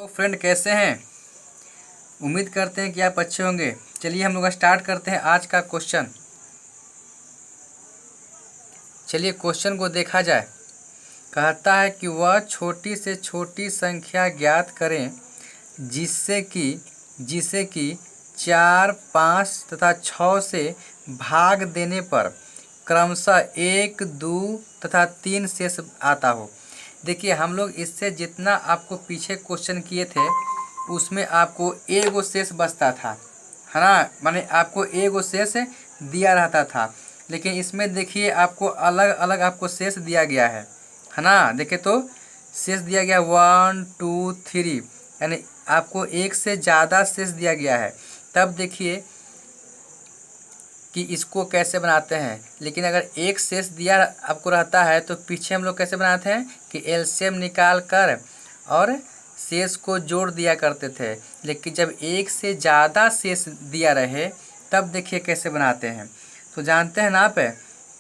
तो फ्रेंड कैसे हैं। उम्मीद करते हैं कि आप अच्छे होंगे। चलिए हम लोग स्टार्ट करते हैं आज का क्वेश्चन। चलिए क्वेश्चन को देखा जाए। कहता है कि वह छोटी से छोटी संख्या ज्ञात करें जिसे कि 4, 5 तथा 6 से भाग देने पर क्रमशः 1, 2 तथा 3 शेष आता हो। देखिए हम लोग इससे जितना आपको पीछे क्वेश्चन किए थे उसमें आपको एगो शेष बचता था, है ना। माने आपको एगो शेष दिया रहता था, लेकिन इसमें देखिए आपको अलग अलग आपको शेष दिया गया है ना। देखिए तो शेष दिया गया 1, 2, 3, यानी आपको एक से ज़्यादा शेष दिया गया है। तब देखिए कि इसको कैसे बनाते हैं। लेकिन अगर एक शेष दिया आपको रहता है तो पीछे हम लोग कैसे बनाते हैं कि एलसीएम निकाल कर और शेष को जोड़ दिया करते थे। लेकिन जब एक से ज़्यादा शेष दिया रहे तब देखिए कैसे बनाते हैं। तो जानते हैं ना आप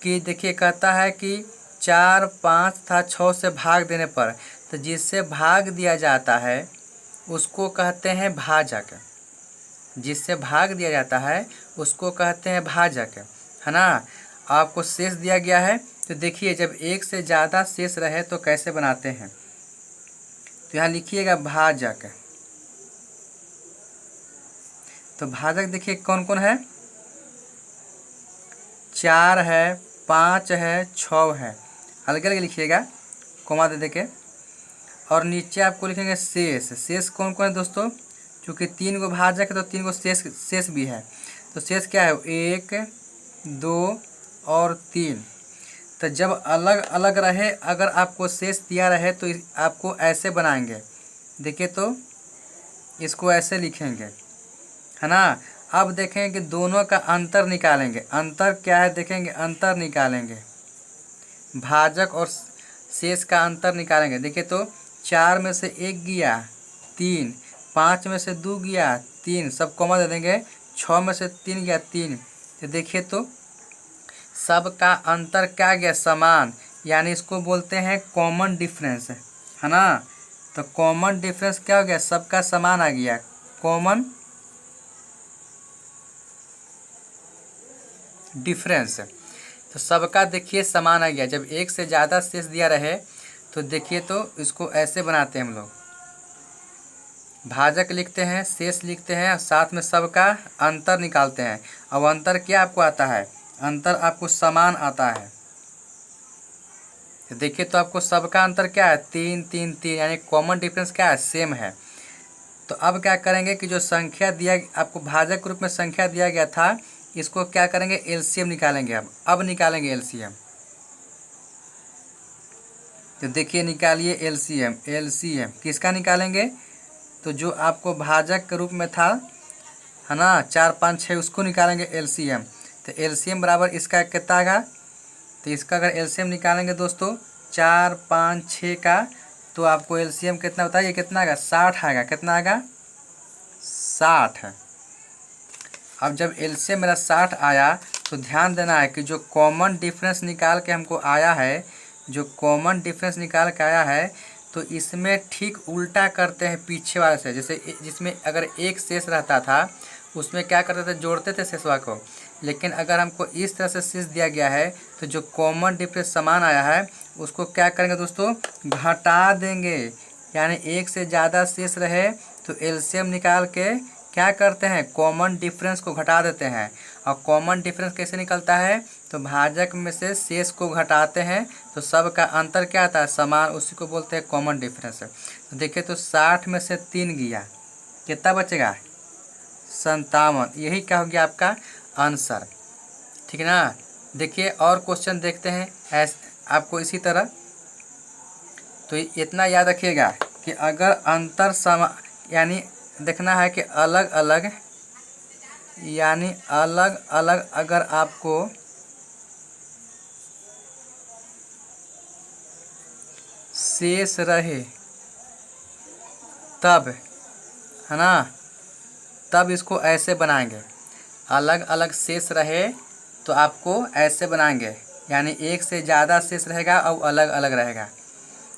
कि देखिए कहता है कि 4, 5 तथा 6 से भाग देने पर, तो जिससे भाग दिया जाता है उसको कहते हैं भाजक। जिससे भाग दिया जाता है उसको कहते हैं भाजक, है ना। आपको शेष दिया गया है तो देखिए जब एक से ज़्यादा शेष रहे तो कैसे बनाते हैं। तो यहाँ लिखिएगा भाजक। तो भाजक देखिए कौन कौन है, 4 है, 5 है, 6 है। अलग अलग लिखिएगा कोमा दे के। और नीचे आपको लिखेंगे शेष। शेष कौन कौन है दोस्तों, चूँकि 3 गो भाजक है तो 3 गो शेष भी है। तो शेष क्या है, 1, 2 और 3। तो जब अलग अलग रहे, अगर आपको शेष दिया रहे तो आपको ऐसे बनाएंगे। देखिए तो इसको ऐसे लिखेंगे, है ना। अब देखेंगे कि दोनों का अंतर निकालेंगे। अंतर क्या है देखेंगे, अंतर निकालेंगे, भाजक और शेष का अंतर निकालेंगे। देखिए तो 4 में से 1 गया 3, 5 में से 2 गया 3, सब कॉमा दे देंगे। 6 में से 3 गया 3। तो देखिए तो सब का अंतर क्या गया, समान, यानी इसको बोलते हैं कॉमन डिफरेंस, है ना। तो कॉमन डिफरेंस क्या हो गया, सबका समान आ गया, कॉमन डिफरेंस। तो सबका देखिए समान आ गया। जब एक से ज़्यादा शेष दिया रहे तो देखिए तो इसको ऐसे बनाते हैं हम लोग, भाजक लिखते हैं, शेष लिखते हैं, साथ में सबका अंतर निकालते हैं। अब अंतर क्या आपको आता है, अंतर आपको समान आता है। देखिए तो आपको सबका अंतर क्या है, 3, 3, 3, यानी कॉमन डिफरेंस क्या है, सेम है। तो अब क्या करेंगे कि जो संख्या दिया आपको भाजक के रूप में संख्या दिया गया था, इसको क्या करेंगे, एलसीएम निकालेंगे। अब निकालेंगे एलसीएम। तो देखिए निकालिए एलसीएम। एलसीएम किसका निकालेंगे, तो जो आपको भाजक के रूप में था, है ना, 4, 5, 6, उसको निकालेंगे एलसीएम। तो एलसीएम बराबर इसका कितना आएगा, तो इसका अगर एलसीएम निकालेंगे दोस्तों 4, 5, 6 का, तो आपको एलसीएम कितना बताइए, कितना आएगा, 60 आएगा। कितना आएगा, 60 है। अब जब एलसीएम मेरा 60 आया तो ध्यान देना है कि जो कॉमन डिफरेंस निकाल के हमको आया है, जो कॉमन डिफरेंस निकाल के आया है, तो इसमें ठीक उल्टा करते हैं पीछे वाले से। जैसे जिसमें अगर एक शेष रहता था उसमें क्या करते थे, जोड़ते थे शेषवा को। लेकिन अगर हमको इस तरह से शेष दिया गया है तो जो कॉमन डिफरेंस समान आया है उसको क्या करेंगे दोस्तों, घटा देंगे। यानी एक से ज़्यादा शेष रहे तो एलसीएम निकाल के क्या करते हैं, कॉमन डिफरेंस को घटा देते हैं। और कॉमन डिफरेंस कैसे निकलता है, तो भाजक में से शेष को घटाते हैं तो सब का अंतर क्या आता है, समान, उसी को बोलते हैं कॉमन डिफरेंस। तो देखिए तो 60 में से 3 गया, कितना बचेगा, 57। यही क्या हो गया आपका आंसर, ठीक है ना। देखिए और क्वेश्चन देखते हैं आपको इसी तरह। तो इतना याद रखिएगा कि अगर अंतर यानी देखना है कि अलग अलग, यानी अलग अलग अगर आपको शेष रहे तब, है ना, तब इसको ऐसे बनाएंगे। अलग अलग शेष रहे तो आपको ऐसे बनाएंगे, यानी एक से ज़्यादा शेष रहेगा और अलग अलग रहेगा।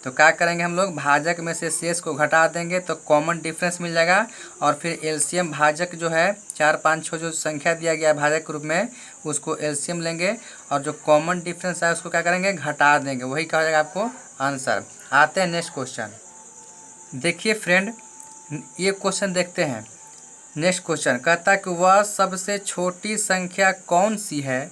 तो क्या करेंगे हम लोग, भाजक में से शेष को घटा देंगे तो कॉमन डिफरेंस मिल जाएगा। और फिर एलसीएम भाजक जो है 4 5 6 जो संख्या दिया गया है भाजक के रूप में, उसको एलसीएम लेंगे और जो कॉमन डिफरेंस है उसको क्या करेंगे, घटा देंगे। वही क्या हो जाएगा आपको आंसर। आते हैं नेक्स्ट क्वेश्चन। देखिए फ्रेंड, ये क्वेश्चन देखते हैं। नेक्स्ट क्वेश्चन कहता है कि वह सबसे छोटी संख्या कौन सी है,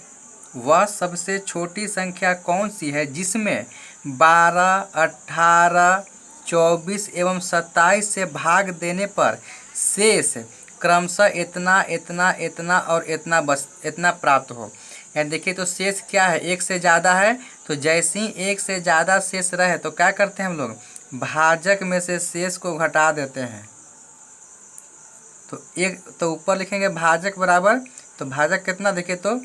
वह सबसे छोटी संख्या कौन सी है जिसमें 12, 18, 24 एवं 27 से भाग देने पर शेष क्रमशः इतना इतना इतना और इतना बस इतना प्राप्त हो। यानी देखिए तो शेष क्या है, एक से ज़्यादा है, तो जैसे ही एक से ज़्यादा शेष रहे तो क्या करते हैं हम लोग, भाजक में से शेष को घटा देते हैं। तो एक तो ऊपर लिखेंगे भाजक बराबर, तो भाजक कितना देखिए तो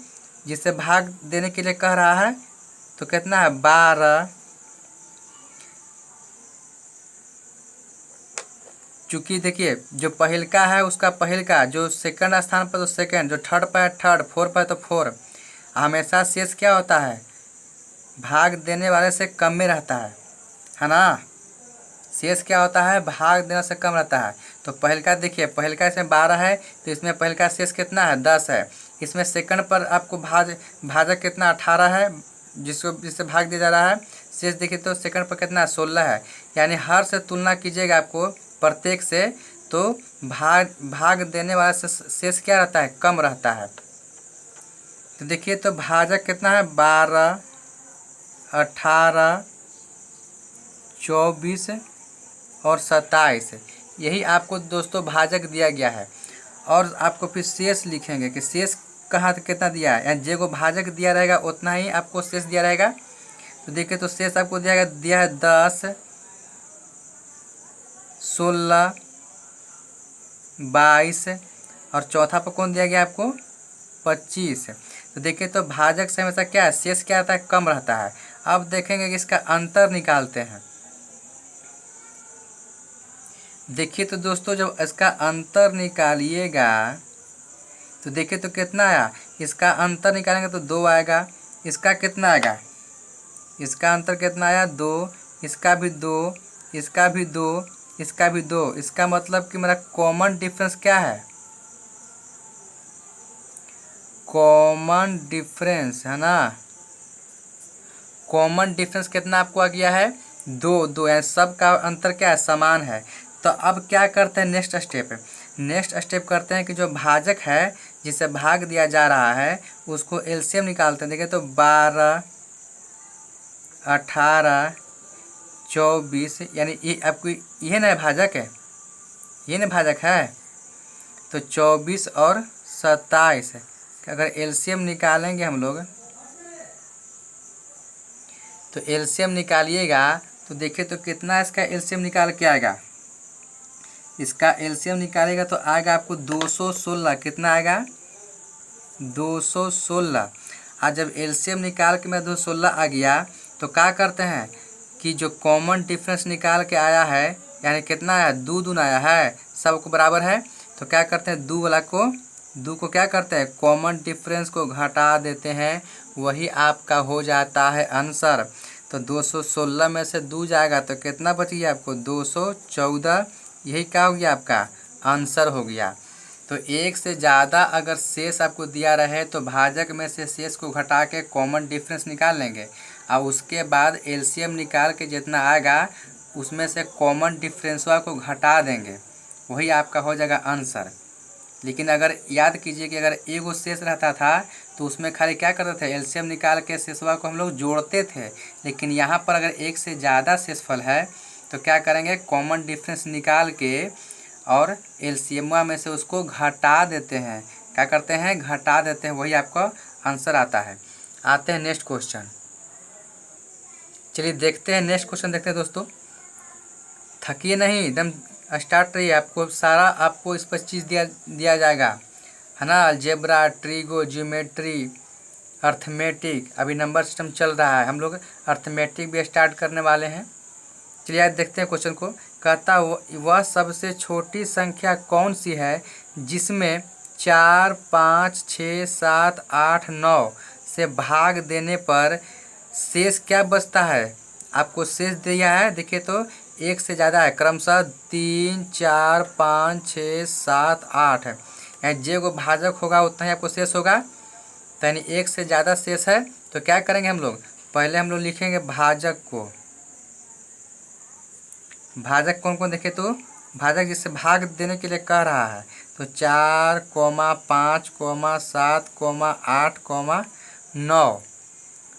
जिससे भाग देने के लिए कह रहा है तो कितना है 12, चूँकि देखिए जो पहिलका है उसका पहिलका, जो सेकंड स्थान पर तो सेकंड, जो थर्ड पर है थर्ड, फोर पर है तो फोर। हमेशा शेष क्या होता है, भाग देने वाले से कम में रहता है ना। शेष क्या होता है, भाग देने से कम रहता है। तो पहिलका देखिए, पहिलका इसमें 12 है तो इसमें पहिलका शेष कितना है 10 है। इसमें सेकंड पर आपको भाजक कितना 18 है, जिससे भाग दिया जा रहा है। शेष देखिए तो सेकंड पर कितना 16 है। यानी हर से तुलना कीजिएगा आपको प्रत्येक से, तो भाग देने वाला से शेष क्या रहता है, कम रहता है। तो देखिए तो भाजक कितना है 12, 18, 24 और 27, यही आपको दोस्तों भाजक दिया गया है। और आपको फिर शेष लिखेंगे कि शेष कहाँ कितना दिया है, यानी जे को भाजक दिया रहेगा उतना ही आपको शेष दिया रहेगा। तो देखिए तो शेष आपको दिया है 10, 16, 22 और चौथा पर कौन दिया गया आपको 25। तो देखिए तो भाजक से हमेशा क्या है, शेष क्या रहता है, कम रहता है। अब देखेंगे कि इसका अंतर निकालते हैं। देखिए तो दोस्तों जब इसका अंतर निकालिएगा तो देखिए तो कितना आया, इसका अंतर निकालेंगे तो 2 आएगा। इसका कितना आएगा, इसका अंतर कितना आया 2, इसका भी 2, इसका भी 2, इसका भी 2। इसका मतलब कि मेरा कॉमन डिफरेंस क्या है, कॉमन डिफरेंस है ना। कॉमन डिफरेंस कितना आपको आ गया है 2, 2 है, सब का अंतर क्या है, समान है। तो अब क्या करते हैं, नेक्स्ट स्टेप करते हैं कि जो भाजक है जिसे भाग दिया जा रहा है उसको एलसीएम निकालते हैं। देखिए तो 12, 18, 24, यानी ये आपको ये ना भाजक है, ये ना भाजक है। तो 24 और 27 अगर एलसीएम निकालेंगे हम लोग, तो एलसीएम निकालिएगा तो देखिए तो कितना इसका एलसीएम निकाल के आएगा। इसका एलसीएम निकालेगा तो आएगा आपको 216। कितना आएगा 216। आज जब एलसीएम निकाल के मैं 216 आ गया तो क्या करते हैं कि जो कॉमन डिफरेंस निकाल के आया है, यानी कितना आया 2 दूना आया है, सबको बराबर है। तो क्या करते हैं 2 वाला को, 2 को क्या करते हैं, कॉमन डिफरेंस को घटा देते हैं, वही आपका हो जाता है आंसर। तो 216 में से 2 जाएगा तो कितना बच गया आपको 214, यही क्या हो गया आपका आंसर हो गया। तो एक से ज़्यादा अगर शेष आपको दिया रहे तो भाजक में से शेष को घटा के कॉमन डिफरेंस निकाल लेंगे और उसके बाद एलसीएम निकाल के जितना आएगा उसमें से कॉमन डिफरेंसवा को घटा देंगे, वही आपका हो जाएगा आंसर। लेकिन अगर याद कीजिए कि अगर एगो शेष रहता था तो उसमें खाली क्या करते थे, एलसीएम निकाल के शेषवा को हम लोग जोड़ते थे। लेकिन यहाँ पर अगर एक से ज़्यादा शेषफल है तो क्या करेंगे, कॉमन डिफरेंस निकाल के और एलसीएम में से उसको घटा देते हैं। क्या करते हैं, घटा देते हैं, वही आपका आंसर आता है। आते हैं नेक्स्ट क्वेश्चन। चलिए देखते हैं नेक्स्ट क्वेश्चन, देखते हैं दोस्तों। थकिए नहीं, एकदम स्टार्ट रहिए, आपको सारा आपको इस पर चीज़ दिया जाएगा है ना। अलजेब्रा, ट्रिगो, ज्योमेट्री, अर्थमेटिक, अभी नंबर सिस्टम चल रहा है, हम लोग अर्थमेटिक भी स्टार्ट करने वाले हैं। चलिए आज देखते हैं क्वेश्चन को। कहता वह सबसे छोटी संख्या कौन सी है जिसमें 4, 5, 6, 7, 8, 9 से भाग देने पर शेष क्या बचता है, आपको शेष दिया है, देखिए तो एक से ज़्यादा है, क्रमशः 3 4 5 6 7 8 है, यानी जे को भाजक होगा उतना ही आपको शेष होगा। तो यानी एक से ज़्यादा शेष है, तो क्या करेंगे हम लोग, पहले हम लोग लिखेंगे भाजक को। भाजक कौन कौन, देखे तो भाजक जिससे भाग देने के लिए कह रहा है, तो 4, 5, 7, 8, 9।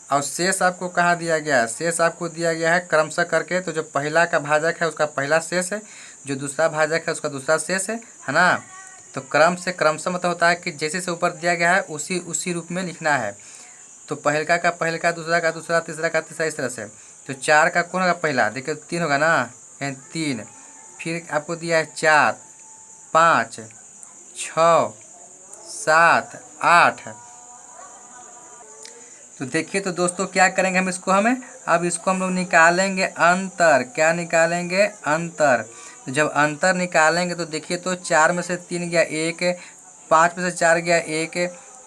और शेष आपको कहाँ दिया गया है, शेष आपको दिया गया है क्रमशः करके। तो जो पहला का भाजक है उसका पहला शेष है, जो दूसरा भाजक है उसका दूसरा शेष है ना। तो क्रम से क्रमशः मतलब होता है कि जैसे से ऊपर दिया गया है उसी रूप में लिखना है। तो पहलका का पहलका, दूसरा का दूसरा, तीसरा का तीसरा, इस तरह से। तो 4 का कौन होगा पहला, देखिए 3 होगा ना, यानी 3। फिर आपको दिया है 4, 5, 6, 7, 8। तो देखिए तो दोस्तों क्या करेंगे हम इसको, अब इसको हम लोग निकालेंगे अंतर। क्या निकालेंगे, अंतर। तो जब अंतर निकालेंगे तो देखिए तो 4 में से 3 गया 1, 5 में से 4 गया 1,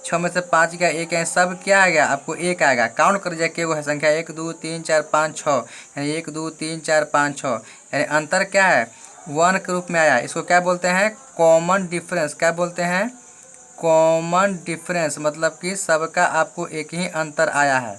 6 में से 5 गया 1, यानी सब क्या आएगा, आपको 1 आएगा। काउंट कर जाए वो है संख्या 1 2 3 4 5 6, यानी 1 2 3 4 5 6, यानी अंतर क्या है, 1 के रूप में आया। इसको क्या बोलते हैं, कॉमन डिफरेंस। क्या बोलते हैं, कॉमन डिफरेंस, मतलब कि सबका आपको एक ही अंतर आया है।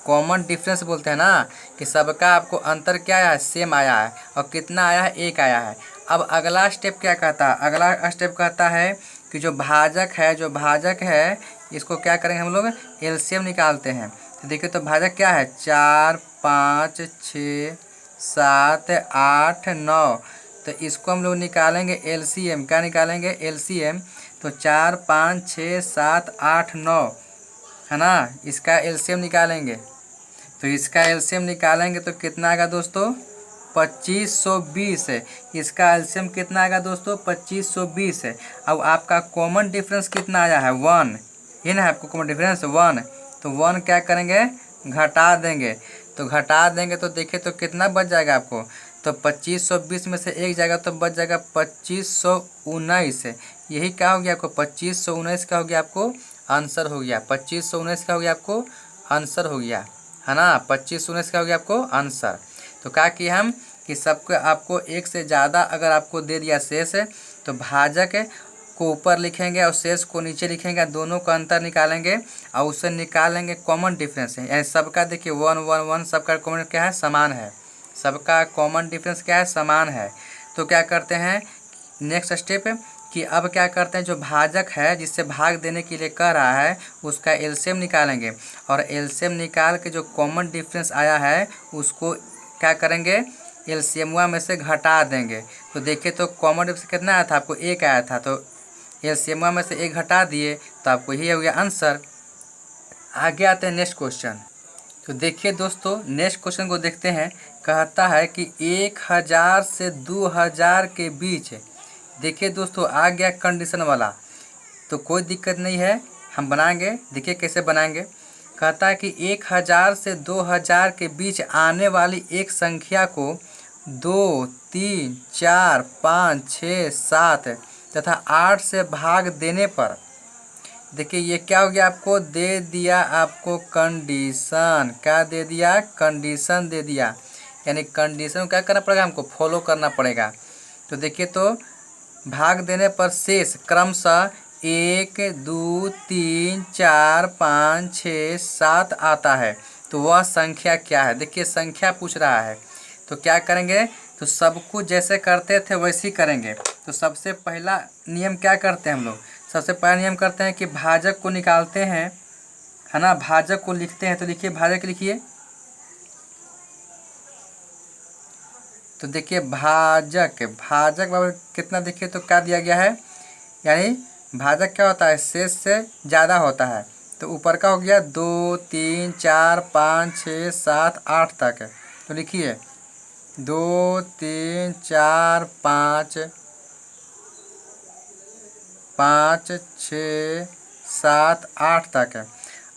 कॉमन डिफरेंस बोलते हैं ना, कि सबका आपको अंतर क्या आया है, सेम आया है। और कितना आया है, 1 आया है। अब अगला स्टेप क्या कहता है, अगला स्टेप कहता है कि जो भाजक है इसको क्या करेंगे हम लोग, एलसीएम निकालते हैं। तो देखिए तो भाजक क्या है, 4, 5, 6, 7, 8, 9। तो इसको हम लोग निकालेंगे एलसीएम। क्या निकालेंगे, एलसीएम। तो 4, 5, 6, 7, 8, 9 है ना, इसका एलसीएम निकालेंगे। तो इसका एलसीएम निकालेंगे तो कितना आएगा दोस्तों, 2520 है। इसका एलसीएम कितना आएगा दोस्तों, 2520 है। अब आपका कॉमन डिफरेंस कितना आया है, 1। ये ना आपको कॉमन डिफरेंस 1। तो 1 क्या करेंगे, घटा देंगे। तो घटा देंगे तो देखिए तो कितना बच जाएगा आपको, तो 2520 में से 1 जाएगा तो बच जाएगा 2519। यही क्या हो गया आपको, 2519 का हो गया आपको आंसर हो गया। 2519 का हो गया आपको आंसर हो गया, है ना। 2519 का हो गया आपको आंसर। तो क्या किए हम कि सबको आपको एक से ज़्यादा अगर आपको दे दिया शेष है, तो भाजक को ऊपर लिखेंगे और शेष को नीचे लिखेंगे, दोनों का अंतर निकालेंगे और उससे निकालेंगे कॉमन डिफरेंस है। यानी सबका देखिए 1 1 1, सबका कॉमन क्या है, समान है। सबका कॉमन डिफरेंस क्या है, समान है। तो क्या करते हैं, नेक्स्ट स्टेप कि अब क्या करते हैं, जो भाजक है जिससे भाग देने के लिए कह रहा है उसका एलसीएम निकालेंगे। और एलसीएम निकाल के जो कॉमन डिफरेंस आया है उसको क्या करेंगे, एलसीएम में से घटा देंगे। तो देखिए तो कॉमन डिफरेंस कितना आया था, आपको 1 आया था। तो एलसीएम में से 1 घटा दिए तो आपको यही हो गया आंसर। आगे आते हैं नेक्स्ट क्वेश्चन। तो देखिए दोस्तों नेक्स्ट क्वेश्चन को देखते हैं। कहता है कि 1000 से 2000 के बीच, देखिए दोस्तों आ गया कंडीशन वाला, तो कोई दिक्कत नहीं है, हम बनाएंगे। देखिए कैसे बनाएंगे। कहता है कि 1000 से 2000 के बीच आने वाली एक संख्या को 2, 3, 4, 5, 6, 7 तथा 8 से भाग देने पर, देखिए ये क्या हो गया, आपको दे दिया आपको कंडीशन। क्या दे दिया, कंडीशन दे दिया। यानी कंडीशन क्या करना पड़ेगा, हमको फॉलो करना पड़ेगा। तो देखिए तो भाग देने पर शेष क्रमशः 1, 2, 3, 4, 5, 6, 7 आता है। तो वह संख्या क्या है, देखिए संख्या पूछ रहा है। तो क्या करेंगे, तो सब कुछ जैसे करते थे वैसे ही करेंगे। तो सबसे पहला नियम क्या करते हैं हम लोग, सबसे पहला नियम करते हैं कि भाजक को निकालते हैं, है ना। भाजक को लिखते हैं। तो लिखिए भाजक लिखिए। तो देखिए भाजक बराबर कितना, देखिए तो क्या दिया गया है, यानी भाजक क्या होता है, शेष से ज़्यादा होता है। तो ऊपर का हो गया 2, 3, 4, 5, 6, 7, 8 तक। तो लिखिए 2, 3, 4, 5, 5, 6, 7, 8 तक।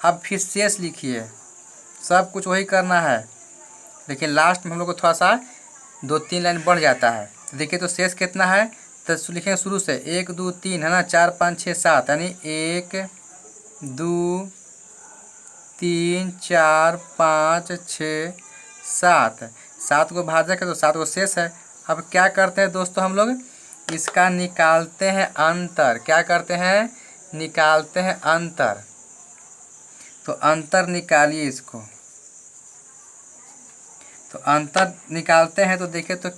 अब फिर शेष लिखिए, सब कुछ वही करना है, लेकिन लास्ट में हम लोग को थोड़ा सा 2-3 लाइन बढ़ जाता है। तो देखिए तो शेष कितना है, तो लिखेंगे शुरू से 1, 2, 3 है ना, 4, 5, 6, 7, यानी 1, 2, 3, 4, 5, 6, 7, 7 को भाजक है तो 7 को शेष है। अब क्या करते हैं दोस्तों, हम लोग इसका निकालते हैं अंतर। क्या करते हैं, निकालते हैं अंतर। तो अंतर निकालिए इसको। तो अंतर निकालते हैं तो देखिए तो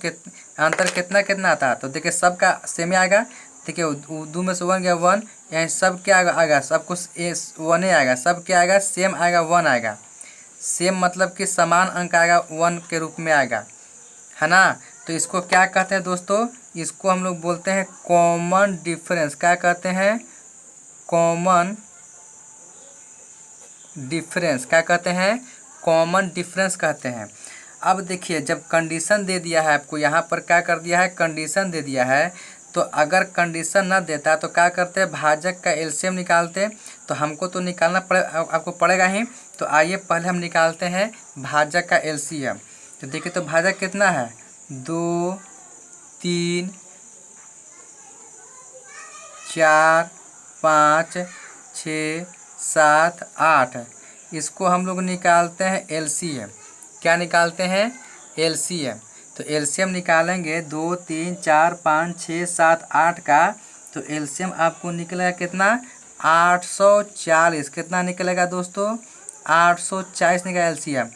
अंतर कितना कितना आता है। तो देखिए सबका सेम ही आएगा। देखिए 2 में से 1 गया 1, यहाँ सब क्या आएगा, सब कुछ 1 ही आएगा। सब क्या आएगा, सेम आएगा, 1 आएगा। सेम मतलब कि समान अंक आएगा, 1 के रूप में आएगा, है ना। तो इसको क्या कहते हैं दोस्तों, इसको हम लोग बोलते हैं कॉमन डिफरेंस। क्या कहते हैं, कॉमन डिफरेंस। क्या कहते हैं, कॉमन डिफरेंस कहते हैं। अब देखिए जब कंडीशन दे दिया है आपको, यहाँ पर क्या कर दिया है, कंडीशन दे दिया है। तो अगर कंडीशन ना देता तो क्या करते हैं, भाजक का एलसीएम निकालते। तो हमको तो निकालना आपको पड़ेगा ही। तो आइए पहले हम निकालते हैं भाजक का एलसीएम। तो देखिए तो भाजक कितना है, 2, 3, 4, 5, 6, 7, 8। इसको हम लोग निकालते हैं एलसीएम। क्या निकालते हैं, एलसीएम। तो एलसीएम निकालेंगे 2, 3, 4, 5, 6, 7, 8 का। तो एलसीएम आपको निकलेगा कितना, 840। कितना निकलेगा दोस्तों, 840 निकलेगा एलसीएम।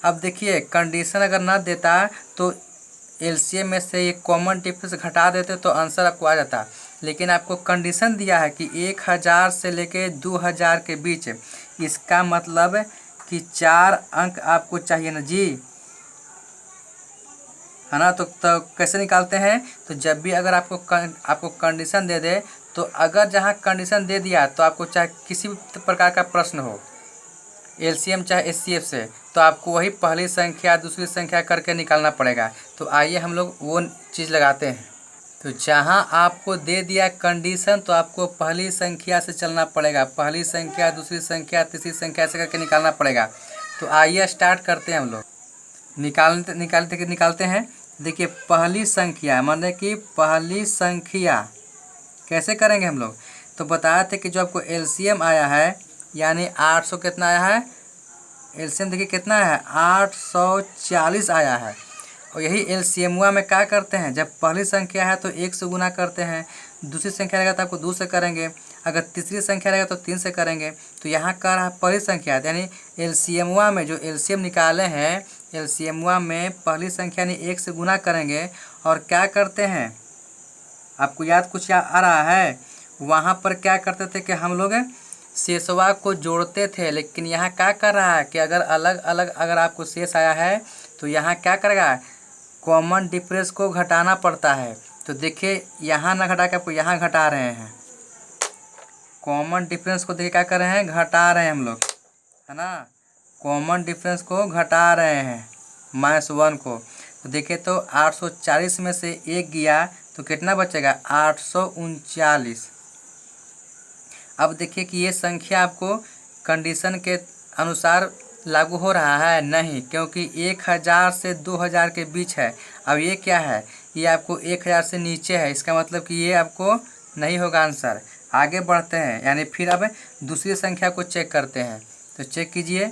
अब देखिए कंडीशन अगर ना देता तो एलसीएम में से ये कॉमन डिफरेंस घटा देते तो आंसर आपको आ जाता। लेकिन आपको कंडीशन दिया है कि 1000 से लेके 2000 के बीच। इसका मतलब कि 4 अंक आपको चाहिए ना जी, है ना। तो कैसे निकालते हैं, तो जब भी अगर आपको कंडीशन दे दे, तो अगर जहाँ कंडीशन दे दिया तो आपको चाहे किसी भी प्रकार का प्रश्न हो, एलसीएम चाहे एचसीएफ से, तो आपको वही पहली संख्या दूसरी संख्या करके निकालना पड़ेगा। तो आइए हम लोग वो चीज़ लगाते हैं। तो जहाँ आपको दे दिया कंडीशन तो आपको पहली संख्या से चलना पड़ेगा। पहली संख्या दूसरी संख्या तीसरी संख्या से करके निकालना पड़ेगा। तो आइए स्टार्ट करते हैं हम लोग। निकालते हैं। देखिए पहली संख्या माने कि पहली संख्या कैसे करेंगे हम लोग, तो बताए थे कि जो आपको एलसीएम आया है यानी 800 कितना आया है, एलसीएम देखिए कितना है, 840 आया है। और यही एलसीएमुआ में क्या करते हैं, जब पहली संख्या है तो 1 से गुना करते हैं, दूसरी संख्या रहेगा तो आपको 2 से करेंगे, अगर तीसरी संख्या रहेगा तो 3 से करेंगे। तो यहाँ कर रहा है पहली संख्या यानी एलसीएमुआ में जो एलसीएम निकाले हैं, एलसीएमुआ में पहली संख्या यानी 1 से गुना करेंगे। और क्या करते हैं, आपको याद कुछ आ रहा है, वहाँ पर क्या करते थे कि हम लोग शेषवा को जोड़ते थे। लेकिन यहाँ क्या कर रहा है कि अगर अलग अलग अगर आपको शेष आया है तो यहाँ क्या करेगा, कॉमन डिफरेंस को घटाना पड़ता है। तो देखिए यहाँ ना घटा के आपको यहाँ घटा रहे हैं, कॉमन डिफरेंस को देखिए क्या कर रहे हैं, घटा रहे हैं हम लोग, है ना। कॉमन डिफरेंस को घटा रहे हैं -1 को। तो देखिए तो 840 में से 1 गया तो कितना बचेगा, 839। अब देखिए कि ये संख्या आपको कंडीशन के अनुसार लागू हो रहा है नहीं, क्योंकि 1000 से 2000 के बीच है। अब ये क्या है, ये आपको 1000 से नीचे है, इसका मतलब कि ये आपको नहीं होगा आंसर। आगे बढ़ते हैं, यानी फिर अब दूसरी संख्या को चेक करते हैं। तो चेक कीजिए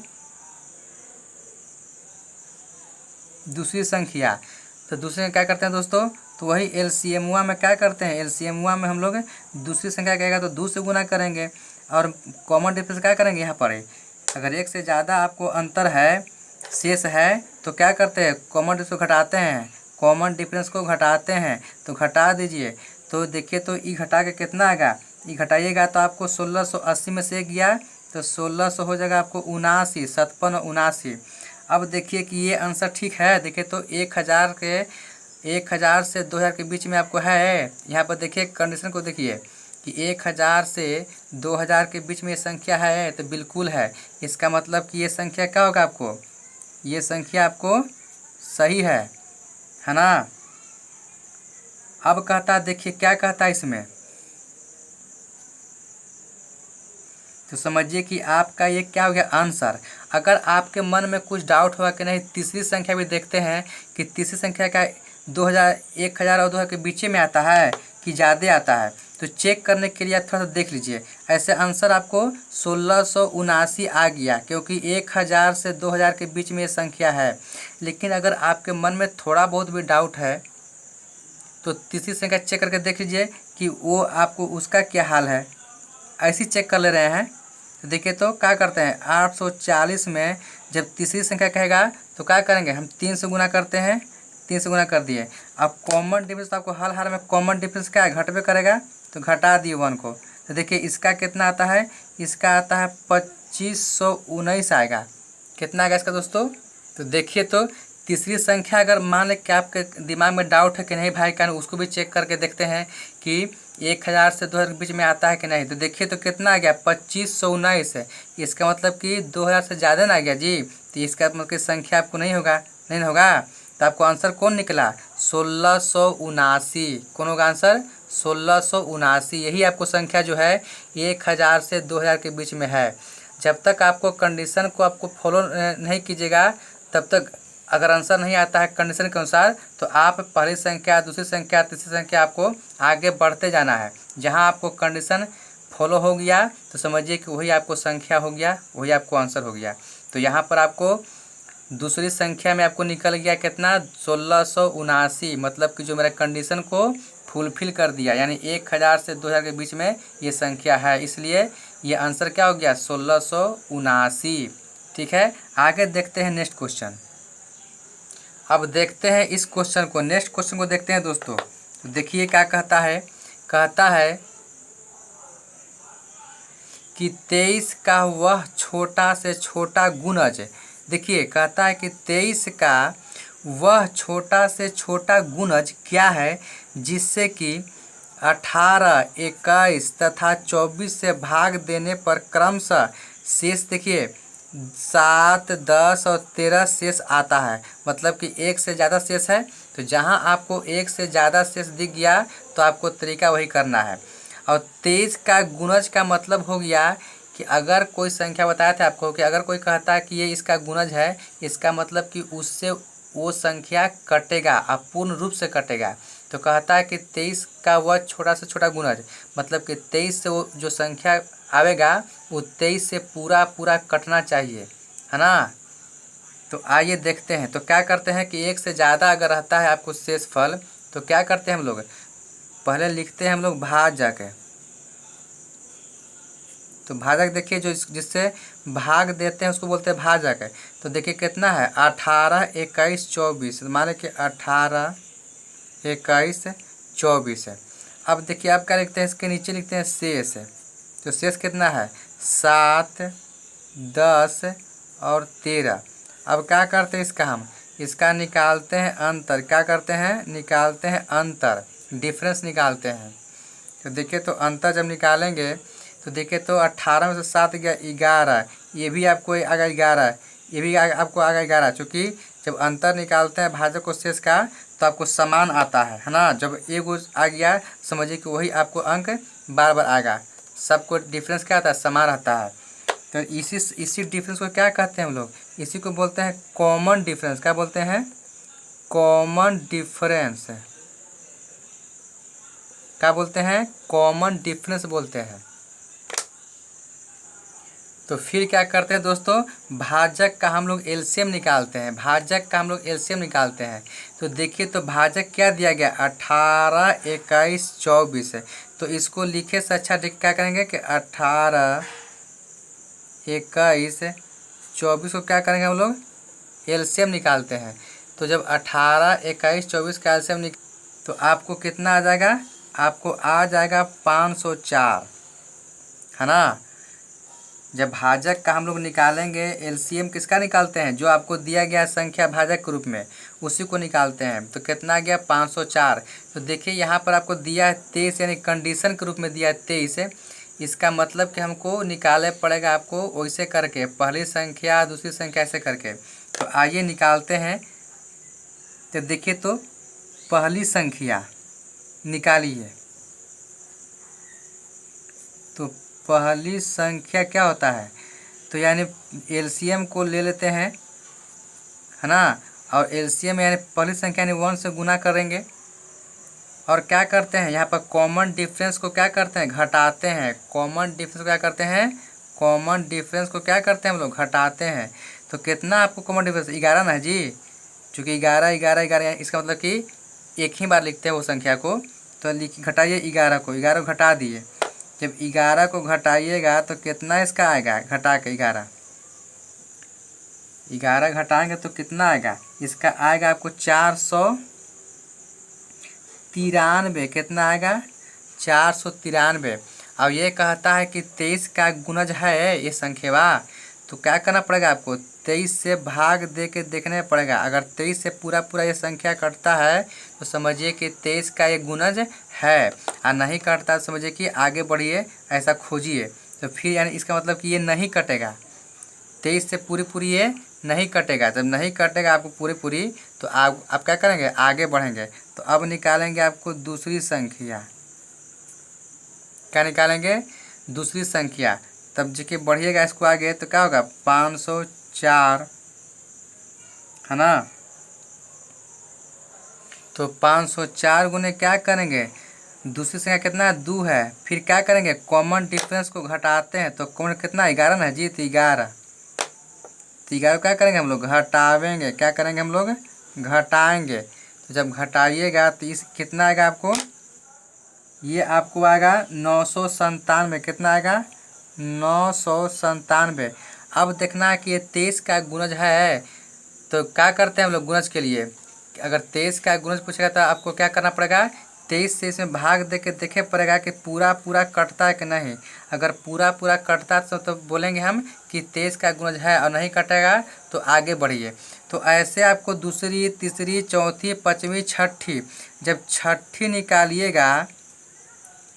दूसरी संख्या। तो दूसरे में क्या करते हैं दोस्तों, तो वही एलसीएमुआ में क्या करते हैं, एलसीएमुआ में हम लोग दूसरी संख्या कहेगा तो 2 से गुना करेंगे। और कॉमन डिफरेंस क्या करेंगे, यहाँ पर अगर 1 से ज़्यादा आपको अंतर है, शेष है, तो क्या करते हैं, कॉमन डिफरेंस को घटाते हैं, कॉमन डिफरेंस को घटाते हैं। तो घटा दीजिए, तो देखिए तो ई घटा के कितना आएगा, ई घटाइएगा तो आपको 1680 में से 1 गया तो 1600 हो जाएगा आपको 79, 57 और 79। अब देखिए कि ये आंसर ठीक है। देखिए तो 1000 से 2000 के बीच में आपको है। यहाँ पर देखिए कंडीशन को देखिए कि 1000 से 2000 के बीच में ये संख्या है, तो बिल्कुल है। इसका मतलब कि ये संख्या क्या होगा, आपको ये संख्या आपको सही है ना। अब कहता देखिए क्या कहता है इसमें, तो समझिए कि आपका ये क्या हो गया आंसर। अगर आपके मन में कुछ डाउट हुआ कि नहीं, तीसरी संख्या भी देखते हैं कि तीसरी संख्या का 1000 और 2000 के बीच में आता है कि ज़्यादा आता है। तो चेक करने के लिए आप थोड़ा सा देख लीजिए। ऐसे आंसर आपको 1679 आ गया, क्योंकि 1000 से 2000 के बीच में ये संख्या है। लेकिन अगर आपके मन में थोड़ा बहुत भी डाउट है तो तीसरी संख्या चेक करके देख लीजिए कि वो आपको उसका क्या हाल है। ऐसे चेक कर ले रहे हैं तो देखिए, तो क्या करते हैं 840 में जब तीसरी संख्या कहेगा तो क्या करेंगे, हम 3 से गुना करते हैं। 3 से गुना कर दिए। अब कॉमन डिफरेंस तो आपको हर हाल में कॉमन डिफरेंस क्या है, घटबे करेगा, तो घटा दिए 1 को। तो देखिए इसका कितना आता है, इसका आता है 2519 आएगा। कितना आएगा इसका दोस्तों, तो देखिए तो तीसरी संख्या अगर मान लें कि आपके दिमाग में डाउट है कि नहीं भाई का, उसको भी चेक करके देखते हैं कि 1000 से 2000 के बीच में आता है कि नहीं। तो देखिए तो कितना आ गया 2519 है। इसका मतलब कि 2000 से ज़्यादा ना आ गया जी। तो इसका मतलब कि संख्या आपको नहीं होगा, नहीं होगा। तो आपको आंसर कौन निकला, 1679। कौन होगा आंसर, 1679। यही आपको संख्या जो है 1000 से 2000 के बीच में है। जब तक आपको कंडीशन को आपको फॉलो नहीं कीजिएगा तब तक अगर आंसर नहीं आता है कंडीशन के अनुसार, तो आप पहली संख्या, दूसरी संख्या, तीसरी संख्या आपको आगे बढ़ते जाना है। जहां आपको कंडीशन फॉलो हो गया तो समझिए कि वही आपको संख्या हो गया, वही आपको आंसर हो गया। तो यहाँ पर आपको दूसरी संख्या में आपको निकल गया कितना, 1679। मतलब कि जो मेरा कंडीशन को फुलफिल कर दिया, यानी 1000 से 2000 के बीच में ये संख्या है, इसलिए ये आंसर क्या हो गया, 1679। ठीक है, आगे देखते हैं नेक्स्ट क्वेश्चन। अब देखते हैं इस क्वेश्चन को, नेक्स्ट क्वेश्चन को देखते हैं दोस्तों। देखिए क्या कहता है, कहता है कि 23 का वह छोटा से छोटा गुणज। देखिए कहता है कि 23 का वह छोटा से छोटा गुणज क्या है जिससे कि 18, 21 तथा 24 से भाग देने पर क्रमशः शेष देखिए 7, 10 और 13 शेष आता है। मतलब कि एक से ज़्यादा शेष है, तो जहाँ आपको एक से ज़्यादा शेष दिख गया तो आपको तरीका वही करना है। और 23 का गुणज का मतलब हो गया कि अगर कोई संख्या बताया था आपको कि अगर कोई कहता है कि ये इसका गुणज है, इसका मतलब कि उससे वो संख्या कटेगा, अपूर्ण रूप से कटेगा। तो कहता है कि 23 का वह छोटा से छोटा गुणज, मतलब कि 23 से वो जो संख्या आवेगा वो 23 से पूरा पूरा कटना चाहिए, है ना। तो आइए देखते हैं। तो क्या करते हैं कि एक से ज़्यादा अगर रहता है आपको शेषफल, तो क्या करते हैं हम लोग, पहले लिखते हैं हम लोग भाजक। तो भाजक देखिए जो जिससे भाग देते हैं उसको बोलते हैं भाजक। तो देखिए कितना है 18, 21, 24। मान लें कि 18, 21, 24 है। अब देखिए आप क्या लिखते हैं, इसके नीचे लिखते हैं शेष। तो शेष कितना है 7, 10 और 13। अब क्या करते हैं इसका, हम इसका निकालते हैं अंतर। क्या करते हैं, निकालते हैं अंतर, डिफरेंस निकालते हैं। तो देखिए तो अंतर जब निकालेंगे तो देखिए तो 18 में से 7 गया 11, ये भी आपको आ गया 11, ये भी आपको आ गया 11। चूँकि जब अंतर निकालते हैं भाजक और शेष का तो आपको समान आता है ना। जब एक आ गया समझिए कि वही आपको अंक बार बार आएगा। सबको डिफरेंस क्या आता है, समान रहता है। तो इसी डिफरेंस को क्या कहते हैं हम लोग, इसी को बोलते हैं कॉमन डिफरेंस। क्या बोलते हैं, कॉमन डिफरेंस। क्या बोलते हैं, कॉमन डिफरेंस बोलते हैं। तो फिर क्या करते हैं दोस्तों, भाजक का हम लोग एलसीएम निकालते हैं। भाजक का हम लोग एलसीएम निकालते हैं। तो देखिए तो भाजक क्या दिया गया 18, 21, 24 है। तो इसको लिखे से अच्छा क्या करेंगे कि 18, 21, 24 को क्या करेंगे हम लोग, एलसीएम निकालते हैं। तो जब 18, 21, 24 का एलसीएम तो आपको कितना आ जाएगा, आपको आ जाएगा 504, है ना। जब भाजक का हम लोग निकालेंगे, एलसीएम किसका निकालते हैं, जो आपको दिया गया संख्या भाजक के रूप में उसी को निकालते हैं। तो कितना गया 504। तो देखिए यहाँ पर आपको दिया है 23, यानी कंडीशन के रूप में दिया है 23। इसका मतलब कि हमको निकाले पड़ेगा आपको वैसे करके, पहली संख्या दूसरी संख्या ऐसे करके। तो आइए निकालते हैं। तो देखिए तो पहली संख्या निकाली है, तो पहली संख्या क्या होता है, तो यानी एलसीएम को ले लेते हैं, है ना। और एलसीएम यानी पहली संख्या यानी 1 से गुना करेंगे। और क्या करते हैं यहाँ पर कॉमन डिफरेंस को क्या करते हैं, घटाते हैं। कॉमन डिफरेंस को क्या करते हैं, कॉमन डिफरेंस को क्या करते हैं हम लोग, घटाते हैं। तो कितना आपको कॉमन डिफरेंस 11 ना जी, चूँकि 11 11 11 इसका मतलब कि एक ही बार लिखते हैं वो संख्या को। तो लिख घटाइए 11 को, 11 को घटा दिए। जब 11 को घटाइएगा तो कितना इसका आएगा, घटा के 11 घटाएंगे तो कितना आएगा, इसका आएगा आपको 493। कितना आएगा, 493। अब ये कहता है कि 23 का गुणज है ये संख्या, तो क्या करना पड़ेगा आपको, 23 से भाग दे के देखने पड़ेगा। अगर 23 से पूरा पूरा ये संख्या कटता है तो समझिए कि 23 का ये गुणज है, और नहीं कटता तो समझिए कि आगे बढ़िए, ऐसा खोजिए। तो फिर यानी इसका मतलब कि ये नहीं कटेगा, 23 से पूरी पूरी ये नहीं कटेगा। जब नहीं कटेगा आपको पूरी पूरी, तो आप क्या करेंगे, आगे बढ़ेंगे। तो अब निकालेंगे आपको दूसरी संख्या। क्या निकालेंगे, दूसरी संख्या। तब जी बढ़िएगा इसको आगे तो क्या होगा, 504 है ना। तो 504 गुने क्या करेंगे, दूसरी संख्या कितना है, 2 है। फिर क्या करेंगे, कॉमन डिफरेंस को घटाते हैं। तो कॉमन कितना, 11 ना जी, तो 11 क्या करेंगे हम लोग, घटावेंगे। क्या करेंगे हम लोग, घटाएंगे। तो जब घटाइएगा तो इस कितना आएगा आपको, ये आपको आएगा 997। कितना आएगा, 997। अब देखना है कि ये 23 का गुणज है, तो क्या करते हैं हम लोग गुणज के लिए, अगर 23 का गुणज पूछेगा तो आपको क्या करना पड़ेगा, 23 से इसमें भाग दे के देखे पड़ेगा कि पूरा पूरा कटता है कि नहीं। अगर पूरा पूरा कटता है तो बोलेंगे हम कि 23 का गुणज है, और नहीं कटेगा तो आगे बढ़िए। तो ऐसे आपको दूसरी, तीसरी, चौथी, पाँचवीं, छठी, जब छठी निकालिएगा,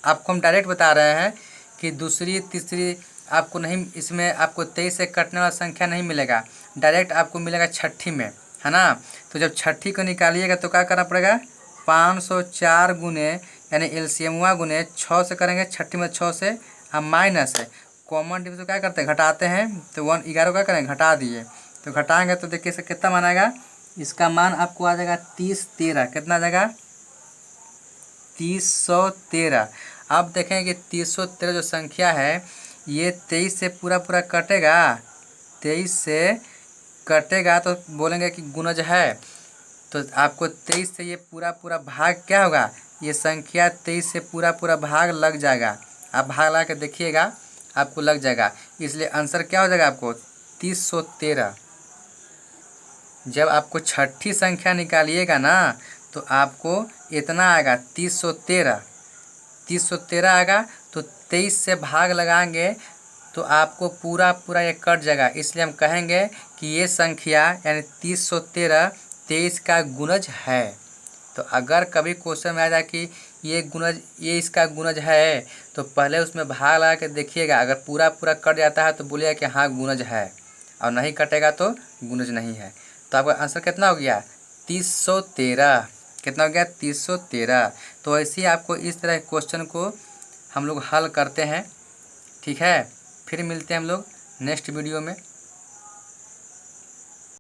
आपको हम डायरेक्ट बता रहे हैं कि दूसरी, तीसरी आपको नहीं, इसमें आपको 23 से कटने वाला संख्या नहीं मिलेगा, डायरेक्ट आपको मिलेगा छठी में, है ना। तो जब छठी को निकालिएगा तो क्या करना पड़ेगा, 504 गुने यानी एलसीएम गुने 6 से करेंगे, छठी में 6 से, हम माइनस है कॉमन डिफरेंस क्या करते हैं, घटाते हैं। तो 11 क्या करें, घटा दिए। तो घटाएंगे तो देखिए इसे कितना मान आएगा, इसका मान आपको आ जाएगा 3013। कितना आ जाएगा, 3013। अब देखें कि 3013 जो संख्या है ये 23 से पूरा पूरा कटेगा, 23 से कटेगा तो बोलेंगे कि गुणज है। तो आपको 23 से ये पूरा पूरा भाग क्या होगा, ये संख्या 23 से पूरा पूरा भाग लग जाएगा। आप भाग लगा के देखिएगा, आपको लग जाएगा। इसलिए आंसर क्या हो जाएगा आपको, 3013। जब आपको छठी संख्या निकालिएगा ना तो आपको इतना आएगा, 3013। 3013 आएगा तो 23 से भाग लगाएंगे तो आपको पूरा पूरा ये कट जाएगा। इसलिए हम कहेंगे कि ये संख्या यानी 3013 23 का गुणज है। तो अगर कभी क्वेश्चन में आ जाए कि ये गुणज, ये इसका गुणज है, तो पहले उसमें भाग लगा के देखिएगा। अगर पूरा पूरा कट जाता है तो बोलिएगा कि हाँ गुणज है, और नहीं कटेगा तो गुणज नहीं है। तो आपका आंसर कितना हो गया, 3013। कितना हो गया, 3013। तो ऐसे ही आपको इस तरह क्वेश्चन को हम लोग हल करते हैं। ठीक है, फिर मिलते हैं हम लोग नेक्स्ट वीडियो में।